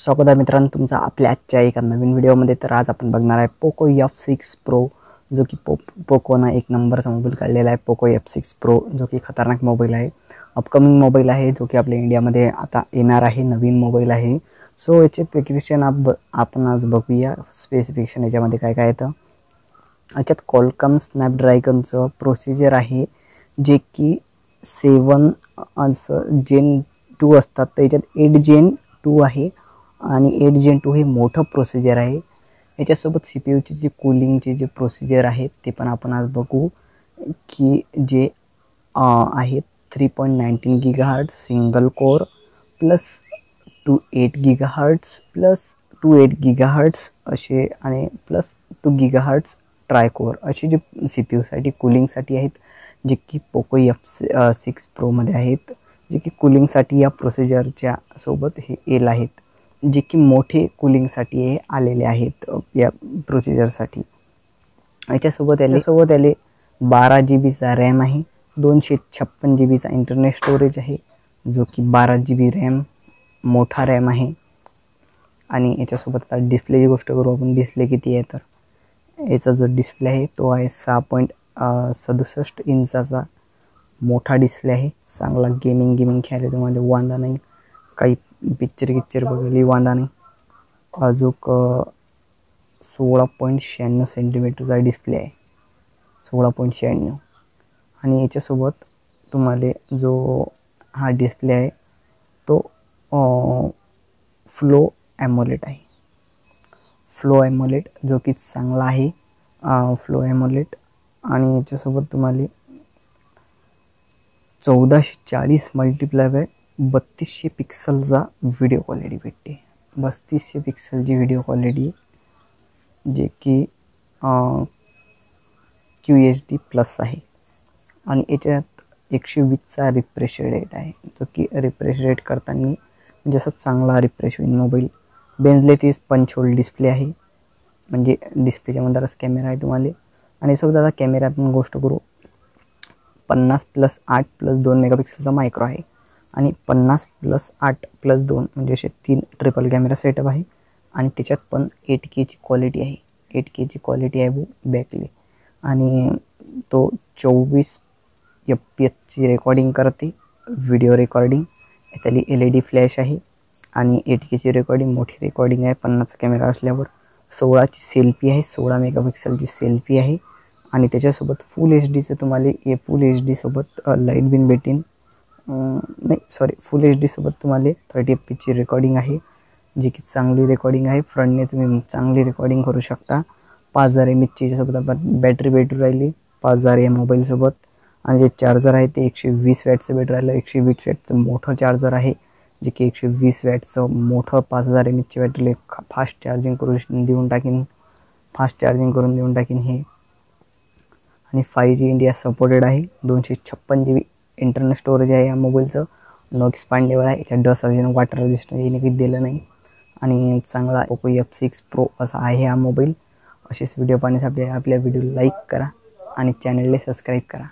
स्वागत आहे मित्रांनो तुमचा आपल्या आजच्या एका नवीन व्हिडिओमध्ये। तर आज आपण बघणार आहे पोको F6 प्रो, जो की पोकोना एक नंबरचा मोबाईल काढलेला आहे। पोको F6 प्रो जो की खतरनाक मोबाईल आहे, अपकमिंग मोबाईल आहे, जो की आपल्या इंडियामध्ये आता येणार आहे, नवीन मोबाईल आहे। सो याचे स्पेसिफिकेशन आपण आज बघूया। स्पेसिफिकेशन याच्यामध्ये काय काय येतं। याच्यात क्वालकॉम स्नॅपड्रॅगनचं प्रोसिजर आहे, जे की 7 Gen 2 असतात, तर याच्यात 8 Gen 2 आहे आणि 8 Gen 2 हे मोठं प्रोसिजर आहे। याच्यासोबत CPU जे कूलिंगचे जे प्रोसिजर आहेत ते पण आपण आज बघू, की जे आहे 3.19 GHz single core plus 28 GHz plus 28 GHz असे आणि प्लस 2 GHz ट्राय कोर असे जे CPU साठी कूलिंगसाठी आहेत, जे की पोको F6 प्रो मध्ये आहेत, जे की कूलिंगसाठी या प्रोसिजरच्या सोबत हे येल आहेत, जे की मोठे कूलिंगसाठी हे आलेले आहेत या प्रोसिजरसाठी। याच्यासोबत याले 12 GB चा रॅम आहे, 256 GB चा इंटरनल स्टोरेज आहे, जो की 12 GB रॅम मोठा रॅम आहे। आणि याच्यासोबत आता डिस्प्लेची गोष्ट करू आपण, डिस्प्ले किती आहे तर याचा जो डिस्प्ले आहे तो आहे 6.67 इंचाचा मोठा डिस्प्ले आहे। चांगला गेमिंग खेळायला तुम्हाला वांदा नाही, काही पिक्चर बघायला वांदा नाही। अजून 16.96 सेंटीमीटरचा डिस्प्ले आहे, 16.96। आणि याच्यासोबत तुम्हाला जो हा डिस्प्ले आहे तो फ्लो ॲमोलेड आहे, फ्लो ॲमोलेड जो की चांगला आहे, फ्लो ॲमोलेड। आणि याच्यासोबत तुम्हाला 1440 मल्टिप्लाय बाय 3200 पिक्सलचा व्हिडिओ क्वालिटी भेटते, 3200 पिक्सलची व्हिडिओ क्वालिटी, जे की QHD प्लस आहे। आणि याच्यात 120चा रिफ्रेश रेट आहे, जो की रिफ्रेश रेट करताना जसं चांगला रिफ्रेश होईल मोबाईल। बेंझले 30 पंच होल डिस्प्ले आहे, म्हणजे डिस्प्लेच्या मध्येच कॅमेरा आहे तुम्हाला। आणि सोबत आता कॅमेऱ्यातून गोष्ट करू, 50+8+2 मेगापिक्सलचा मायक्रो आहे आणि 50+8+2 म्हणजे असे 3 ट्रिपल कॅमेरा सेटअप आहे। आणि त्याच्यात पण 8K ची क्वालिटी आहे, 8K ची क्वालिटी आहे बॅकले। आणि तो 24 FPS ची रेकॉर्डिंग करते, व्हिडिओ रेकॉर्डिंग। त्याला LED फ्लॅश आहे आणि 8K ची रेकॉर्डिंग, मोठी रेकॉर्डिंग आहे। 50चा कॅमेरा असल्यावर 16ची सेल्फी आहे, 16 मेगापिक्सलची सेल्फी आहे। आणि त्याच्यासोबत फुल HD तुम्हाला फुल HD सोबत लाईट बिन भेटेन, नाही सॉरी, फुल HD सोबत तुम्हाला 30 FPS ची रेकॉर्डिंग आहे, जी की चांगली रेकॉर्डिंग आहे। फ्रंटने तुम्ही चांगली रेकॉर्डिंग करू शकता। 5000 mAh ची सोबत आपण बॅटरी भेटू राहिली 5000 या मोबाईलसोबत। आणि जे चार्जर आहे ते 120 वॅटचं भेटू राहिलं, 120 वॅटचं मोठं चार्जर आहे, जे की 120 वॅटचं मोठं 5000 mAh ची बॅटरी फास्ट चार्जिंग करून देऊन टाकीन हे। आणि 5G इंडिया सपोर्टेड आहे, 256 GB इंटरनल स्टोरेज आहे या मोबाईलचं, नो एक्सपांडेबल आहे। याच्यात डस्ट अजून वॉटर रेजिस्टन्स याने काही दिलं नाही। आणि चांगला पोको F6 प्रो असा आहे हा मोबाईल। असेच व्हिडिओ पाहण्यासाठी आपल्या व्हिडिओ लाईक करा आणि चॅनलला सबस्क्राईब करा।